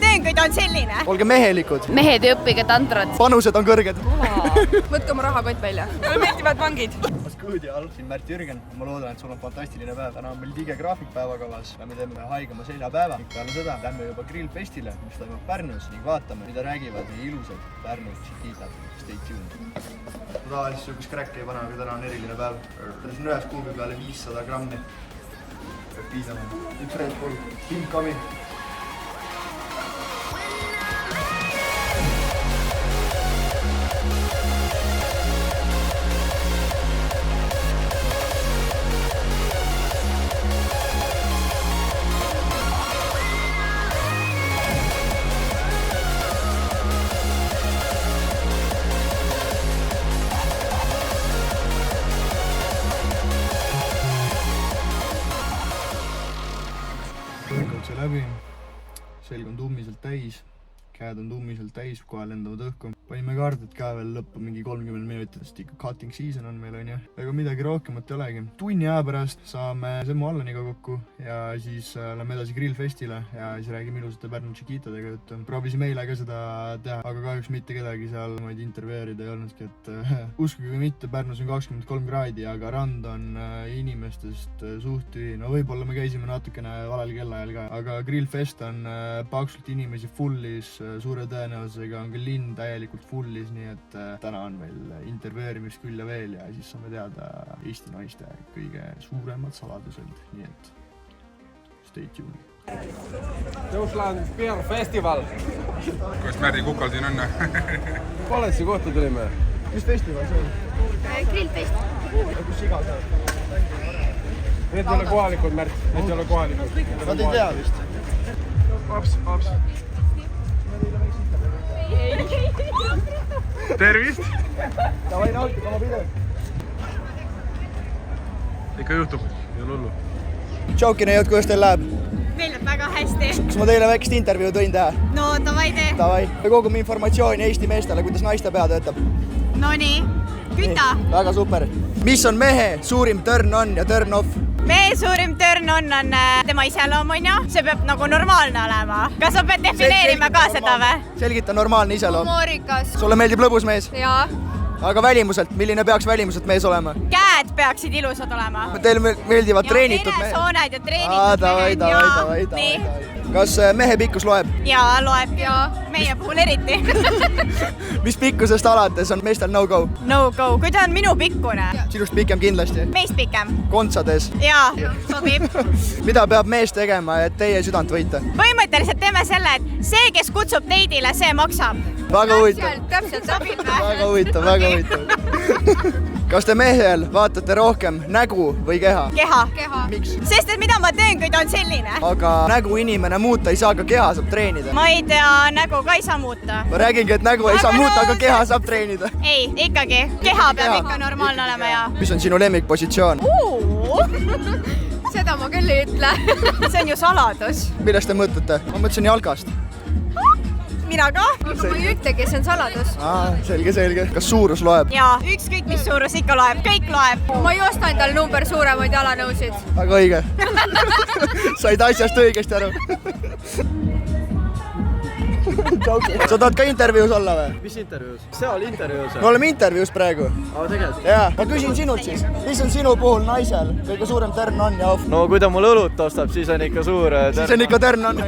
teen, kui ta on selline? Olge mehelikud. Mehed ei õppige tantrat. Panused on kõrged. Võtke oma rahakott välja. Mulle meeldivad vangid. Good all, siin Märt Jürgen. Ma loodan, et sul on fantastiline päev. Täna on meil tige graafik päevakavas. Me teeme haigema seljapäeva. Peale seda lähme juba grillfestile, mis toimub Pärnus ning vaatame, mida räägivad nii ilusad Pärnu tšikiitad. Stay tuned. Tavaliselt sihukest kräkki ei pane, aga täna on eriline päev. Täna on ühes kuubi peale 500 grammi. Peab piisama. Üks Red Bull. Incoming. Võikab see läbi, selg on tummiselt täis, käed on tummiselt täis, kohe lendavad õhku. Panime kaardid ka veel lõppu mingi 30 minutitest, ikka cutting season on meil on ju. Ega midagi rohkemat ei olegi. Tunni aja pärast saame Semmu Allaniga kokku ja siis lähme edasi grillfestile ja siis räägime ilusate Pärnu tšikiitadega juttu. Proovisime eile ka seda teha, aga kahjuks mitte kedagi seal maid intervjueerida ei olnudki, et uskuge mitte, Pärnus on 23 kraadi, aga rand on inimestest suht tühi. No võib-olla me käisime natukene valel kellaajal ka, aga grillfest on paksult inimesi fullis, suure tõenäosusega on ka linn täielikult fullis, nii et täna on meil intervjueerimist küll ja veel ja siis saame teada Eesti naiste kõige suuremad saladused, nii et stay tuned. Tõusland Beer Festival. Kas Märdi Kukal siin on? Valesse kohta tulime. Mis festival see on? Grillfest. Kus iga see on? Need ei ole kohalikud, Märt. Need ei ole kohalikud. Nad ei tea vist. Paps. Tervist! Davai nautik oma pidev. Ikka juhtub. Ei ole hullu. Tšaukine jõud, kuidas teil läheb? Meil on väga hästi. Kas ma teile väikest intervjuu tõin teha? No, davai tee. Davai. Me kogume informatsiooni Eesti meestele, kuidas naiste pea töötab. No nii, küta. Väga super. Mis on mehe suurim turn on ja turn off? Meie suurim turn on tema iseloom, on ju? See peab nagu normaalne olema. Kas sa pead defineerima ka seda või? Selgita normaalne iseloom. Humoorikas. Sulle meeldib lõbus mees? Jaa. Aga välimuselt, milline peaks välimuselt mees olema? Käed peaksid ilusad olema. Teil meeldivad treenitud mehed? Veresooned ja treenitud mehed. Davai. Kas mehe pikkus loeb? Jaa, loeb. Meie puhul eriti. Mis pikkusest alates on meestel no-go? No-go. Kui ta on minu pikkune? Sinust pikem kindlasti? Meist pikem. Kontsades? Jaa, sobib. Mida peab mees tegema, et teie südant võita? Põhimõtteliselt teeme selle, et see, kes kutsub teidile, see maksab. Väga huvitav. Täpselt. Väga huvitav. Kas te mehel vaatate rohkem nägu või keha? Keha. Miks? Sest et mida ma teen, kui ta on selline? Aga nägu inimene muuta ei saa, ka keha saab treenida. Ma ei tea, nägu ka ei saa muuta. Ma räägingi, et nägu ei saa muuta, aga keha saab treenida. Ei, ikkagi. Keha peab ikka normaalne olema ja... Mis on sinu lemmikpositsioon? Seda ma küll ei ütle. See on ju saladus. Millest te mõtlete? Ma mõtlesin jalgast. Mina ka. Ma ei ütlegi, see on saladus. Selge. Kas suurus loeb? Jaa, ükskõik mis suurus ikka loeb. Kõik loeb. Ma ei osta endal number suuremaid jalanõusid. Väga õige. Said asjast õigesti aru. Sa tahad ka intervjuus olla või? Mis intervjuus? Seal intervjuus? Me oleme intervjuus praegu. Tegelikult? Jaa, ma küsin sinult siis. Mis on sinu puhul naisel kõige suurem turn on ja off? No kui ta mul õlut ostab, siis on ikka suur Siis on ikka turn on.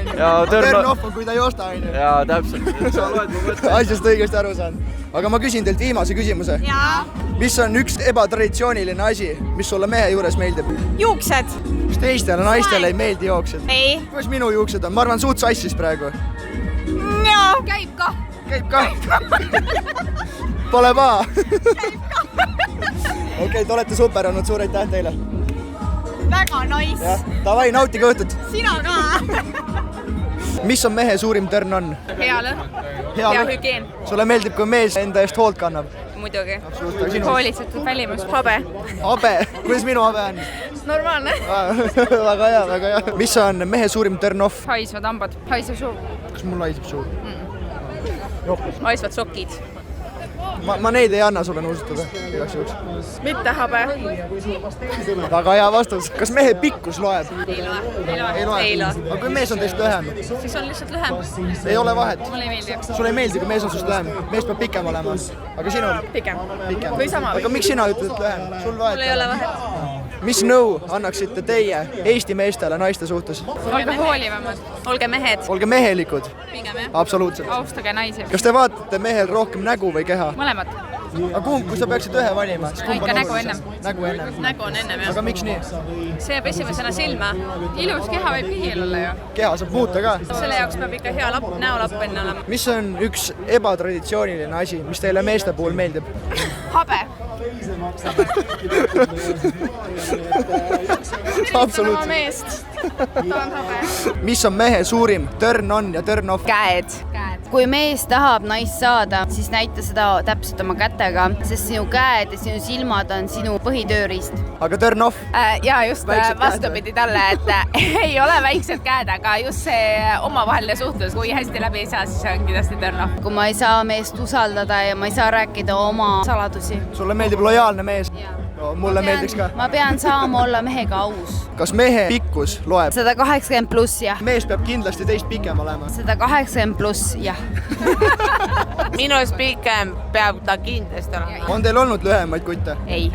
Turn off on, kui ta ei osta. Jaa, täpselt. Sa loed mu mõtte. Asjast õigesti aru saan. Aga ma küsin teilt viimase küsimuse. Jaa. Mis on üks ebatraditsiooniline asi, mis sulle mehe juures meeldib? Juuksed. Kas teistele naistele ei meeldi jooksed? Ei. Kuidas minu juuksed on? Ma arvan, suut sassis praegu. Jaa. Käib ka. Käib ka? Pole paha. Okei, te olete super olnud, suur aitäh teile. Väga nice. Davai, nautige õhtut. Sina ka. Mis on mehe suurim törn on? Hea lõhn. Hea hügieen. Sulle meeldib, kui mees enda eest hoolt kannab? Muidugi. Hoolitsetud välimust. Habe. Habe? Kuidas minu habe on? Normaalne. Väga hea. Mis on mehe suurim turn off? Haisvad hambad. Haisev suu. Kas mul haiseb suu? Haisvad sokid. ma neid ei anna sulle nuusutada igaks juhuks. mitte habe. Väga hea vastus. Kas mehe pikkus loeb? Ei loe. Aga kui mees on teist lühem? Siis on lihtsalt lühem. Ei ole vahet? Mulle ei meeldi. Sulle ei meeldi, kui mees on sust lühem? Mees peab pikem olema. Aga sinul? Pikem. Pikem. Või sama. Aga miks sina ütled lühem? Sul Mul ei ole vahet? vahet. Mis nõu annaksite teie Eesti meestele naiste suhtes? Olge hoolivamad. Olge mehed. Olge mehelikud. Pigem jah. Absoluutselt. Austage naisi. Kas te vaatate mehel rohkem nägu või keha? Mõlemad. Aga kui sa peaksid ühe valima? Ikka nägu ennem. Nägu ennem. Nägu on ennem jah. Aga miks nii? See jääb esimesena silma. Ilus keha võib hihil olla ju. Keha saab muuta ka. Selle jaoks peab ikka hea näolapp enne olema. Mis on üks ebatraditsiooniline asi, mis teile meeste puhul meeldib? Habe. Absoluutselt. meest. Ta on habe. Mis on mehe suurim turn on ja turn off? Käed. Kui mees tahab naist saada, siis näita seda täpselt oma kätega, sest sinu käed ja sinu silmad on sinu põhitööriist. Aga turn off? Ja just Väiksed käed vastupidi talle, et ei ole väiksed käed, aga just see omavaheline suhtlus, kui hästi läbi ei saa, siis on kindlasti turn off. Kui ma ei saa meest usaldada ja ma ei saa rääkida oma saladusi. Sulle meeldib lojaalne mees? No, mulle meeldiks ka. Ma pean saama olla mehega aus. Kas mehe pikkus loeb? 180 pluss, jah. Mees peab kindlasti teist pikem olema. 180 pluss, jah. Minust pikem peab ta kindlasti olema. On teil olnud lühemaid kutte? Ei.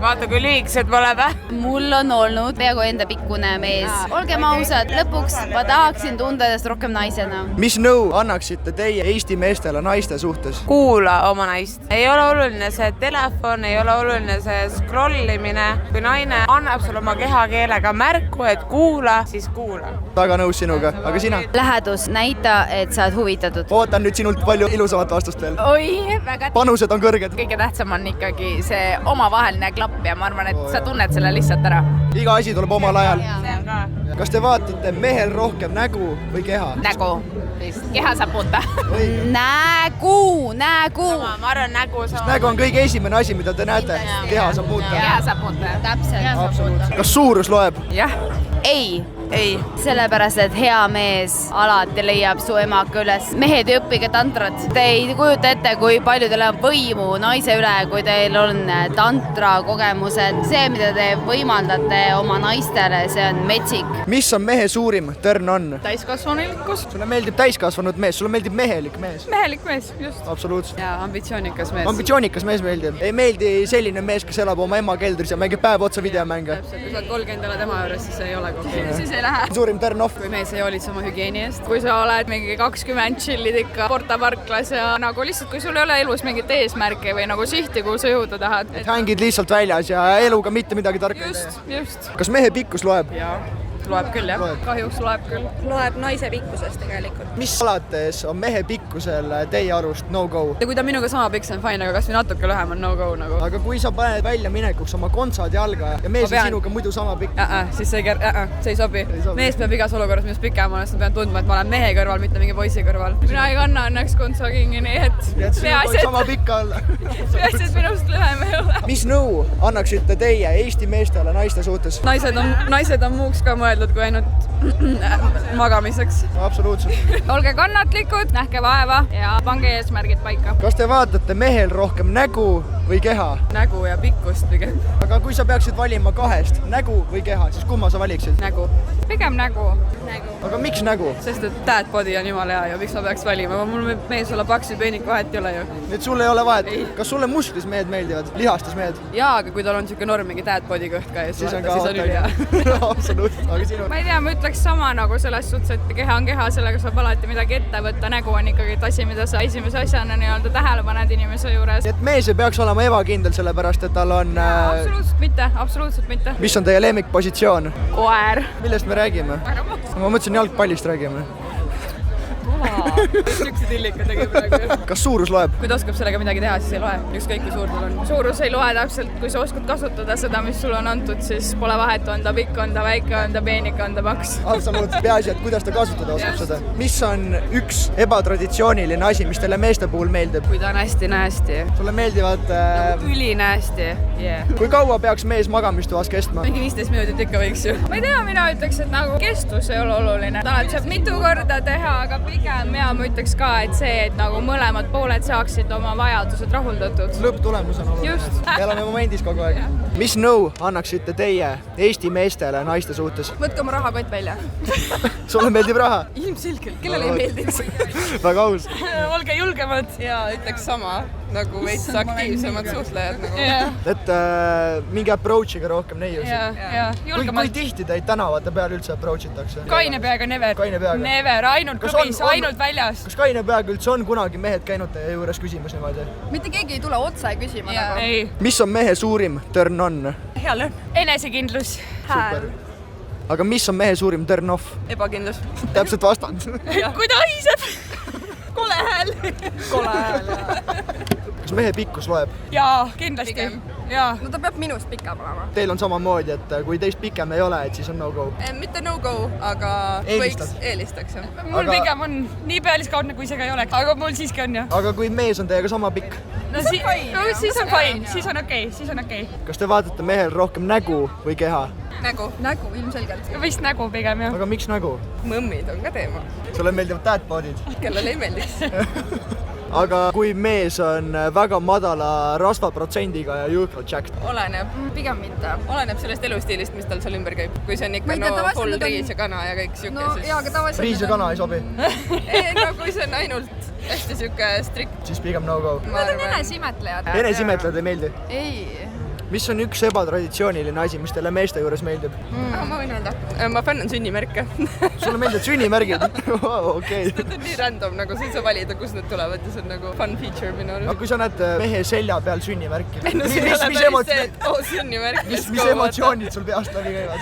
Vaata, kui lühikesed pole või? Mul on olnud peaaegu enda pikkune mees. Olgem ausad, lõpuks ma tahaksin tunda ennast rohkem naisena. Mis nõu annaksite teie Eesti meestele naiste suhtes? Kuula oma naist. Ei ole oluline see telefon, ei ole oluline see scrollimine. Kui naine annab sulle oma kehakeelega märku, et kuula, siis kuula. Väga nõus sinuga, aga sina? Lähedus, näita, et sa oled huvitatud. Ootan nüüd sinult palju ilusamat vastust veel. Oi, väga Panused on kõrged. kõige tähtsam on ikkagi see omavaheline klapp ja ma arvan, et sa tunned selle lihtsalt ära. Iga asi tuleb omal ajal. See on ka Kas te vaatate mehel rohkem nägu või keha? nägu. Keha saab muuta. Nägu. Ma arvan nägu sama. Nägu on kõige esimene asi, mida te näete. Keha saab muuta. Keha saab muuta. Täpselt. Absoluutselt. Kas suurus loeb? Jah. Ei. Ei. Sellepärast, et hea mees alati leiab su emaka üles. Mehed ei õppige tantrat. Te ei kujuta ette, kui palju teil on võimu naise üle, kui teil on tantra kogemused. See, mida te võimaldate oma naistele, see on metsik. Mis on mehe suurim turn on? Täiskasvanulikkus. Sulle meeldib täiskasvanud mees, sulle meeldib mehelik mees. Mehelik mees, just. Absoluutselt. Ja ambitsioonikas mees. Ambitsioonikas mees meeldib. Ei meeldi selline mees, kes elab oma ema keldris ja mängib päev otsa videomänge. Kui sa oled 30 ole tema juures, siis ei ole kokku. Siis ei lähe. Suurim turn off. Kui mees ei hoolitse oma hügieeni eest. Kui sa oled mingi 20 chillid ikka Porta parklas ja nagu lihtsalt, kui sul ei ole elus mingit eesmärki või nagu sihti, kuhu sa jõuda tahad. Hängid lihtsalt väljas ja eluga mitte midagi tarka ei tee. Just. Kas mehe pikkus loeb? Jaa. Loeb küll, jah. Kahjuks loeb küll. Loeb naise pikkusest tegelikult. Mis alates on mehe pikkusel teie arust no-go? Ja kui ta minuga sama pikk, see on fine, aga kas või natuke lühem on no-go nagu. Aga kui sa paned välja minekuks oma kontsad jalga ja mees on sinuga muidu sama pikk? Siis see ei sobi. Mees peab igas olukorras minust pikem olema, sest ma pean tundma, et ma olen mehe kõrval, mitte mingi poisi kõrval. Mina ei kanna õnneks kontsakingi, nii et sama pikka olla. peaasi, et minust lühem ei ole. Mis nõu annaksite teie Eesti meestele naiste suhtes? Naised on muuks ka mõeldud kui ainult magamiseks. Absoluutselt. Olge kannatlikud, nähke vaeva ja pange eesmärgid paika. Kas te vaatate mehel rohkem nägu või keha? Nägu ja pikkust pigem. Aga kui sa peaksid valima kahest, nägu või keha, siis kumma sa valiksid? Nägu. Pigem nägu. Aga miks nägu? Sest et dad body on jumala hea ja miks ma peaks valima, mul võib mees olla paks või peenik, vahet ei ole ju. Nüüd sul ei ole vahet. Kas sulle musklis mehed meeldivad? Lihastes mehed? Jaa, aga kui tal on siuke norm mingi dad body kõht ka ja siis on ülihea. Absoluutselt. Aga sinu? Ma ei tea, ma ütleks sama nagu selles suhtes, et keha on keha, sellega saab alati midagi ette võtta, nägu on ikkagi asi, mida sa esimese asjana nii-öelda tähele paned inimese juures. Et mees ei peaks olema ebakindel, sellepärast et tal on... Absoluutselt mitte. Mis on teie lemmikpositsioon? Koer. Millest me räägime? Ma mõtlesin jalgpallist räägime. Üks tillika tegi praegu. Kas suurus loeb? Kui ta oskab sellega midagi teha, siis ei loe. Ükskõik kui suur tal on. Suurus ei loe täpselt, kui sa oskad kasutada seda, mis sul on antud, siis pole vahet, on ta pikk, on ta väike, on ta peenik, on ta paks. Absoluutselt, peaasi, et kuidas ta kasutada oskab seda. Mis on üks ebatraditsiooniline asi, mis teile meeste puhul meeldib? Kui ta on hästi nästi. Sulle meeldivad... Ülinästi. Kui kaua peaks mees magamistoas kestma? Mingi 15 minutit ikka võiks ju. Ma ei tea, mina ütleks, et nagu kestus ei ole oluline. Alati saab mitu korda teha, aga pigem ja ma ütleks ka, et see, et nagu mõlemad pooled saaksid oma vajadused rahuldatud. Lõpptulemus on oluline. Just. Me oleme momendis kogu aeg. Mis nõu annaksite teie Eesti meestele naiste suhtes? võtke oma rahakott välja. Sulle meeldib raha? Ilmselgelt, kellele ei meeldiks. Väga aus. Olge julgemad. ja ütleks sama nagu veits aktiivsemad suhtlejad nagu. Et mingi approach'iga rohkem neiusid. ja Kui julgemalt. tihti teid tänavate peal üldse approach itakse? Kaine peaga never. Kaine peaga? Never, ainult Kas klubis, on- ainult väljas. Kas kaine peaga üldse on kunagi mehed käinud teie juures küsimas niimoodi? mitte keegi ei tule otse küsima nagu. ei, Mis on mehe suurim turn on? hea lõhn. Enesekindlus. Hääl. Aga mis on mehe suurim turn off? ebakindlus. Täpselt vastand. kui ta haiseb. Kole hääl. Kas mehe pikkus loeb? jaa, kindlasti. jaa. no ta peab minust pikem olema. Teil on samamoodi, et kui teist pikem ei ole, et siis on no-go. mitte no-go, aga Eelistad? võiks eelistaks jah. mul pigem on nii pealiskaudne, kui see ka ei oleks. aga mul siiski on jah. Aga kui mees on teiega sama pikk, no siis on fine, siis on okei, siis on okei. kas te vaatate mehel rohkem nägu või keha? nägu ilmselgelt. vist nägu pigem jah. Aga miks nägu? mõmmid on ka teema, Sulle meeldivad dadbodid. kellele ei meeldiks. Aga kui mees on väga madala rasvaprotsendiga ja jõhkralt jacked, oleneb, pigem mitte. oleneb sellest elustiilist, mis tal seal ümber käib. kui see on ikka Ma ei tea, no tavaliselt full nad on- riis ja kana ja kõik siuke, no jaa, aga tavaliselt riis ja kana ei sobi, ei no kui see on ainult hästi siuke strikt, siis pigem no-go. ma Nad on arvan. enesimetlejad. Enesimetlejad ei meeldi? ei. Mis on üks ebatraditsiooniline asi, mis teile meeste juures meeldib? ma võin öelda, ma fännan sünnimärke. Sulle meeldivad sünnimärgid? Okei. Need on nii random, nagu sa ei saa valida, kust need tulevad ja see on nagu fun feature minu Aga arust. kui sa näed mehe selja peal sünnimärki, no see ei ole päris see, et sünnimärk. mis emotsioonid sul peast läbi käivad?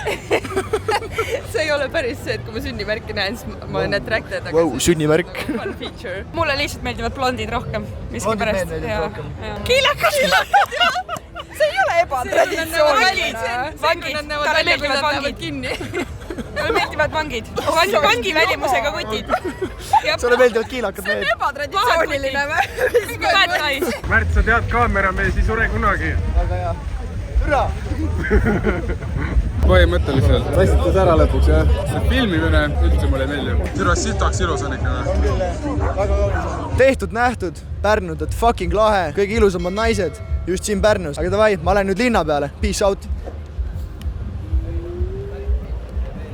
see ei ole päris see, et kui ma sünnimärki näen, siis ma olen attracted, aga Wow, sünnimärk. fun feature. mulle lihtsalt meeldivad blondid rohkem. Blondid meeldivad rohkem. kiilakad. see ei ole ebatraditsiooniline. vangid, talle meeldivad vangid. kinni. mulle meeldivad vangid. vangi välimusega kutid. Sulle meeldivad kiilakad mehed? ebatraditsiooniline või? Märt, sa tead, kaameramees ei sure kunagi. Väga hea. Hurraa! Põhimõtteliselt. Tassitas ära lõpuks, jah? See filmimine üldse mulle ei meeldi. Sinu sitaks ilus on ikka. On küll, väga kaunis. Tehtud, nähtud, Pärnud, et fucking lahe, kõige ilusamad naised just siin Pärnus. Aga davai, ma lähen nüüd linna peale, peace out!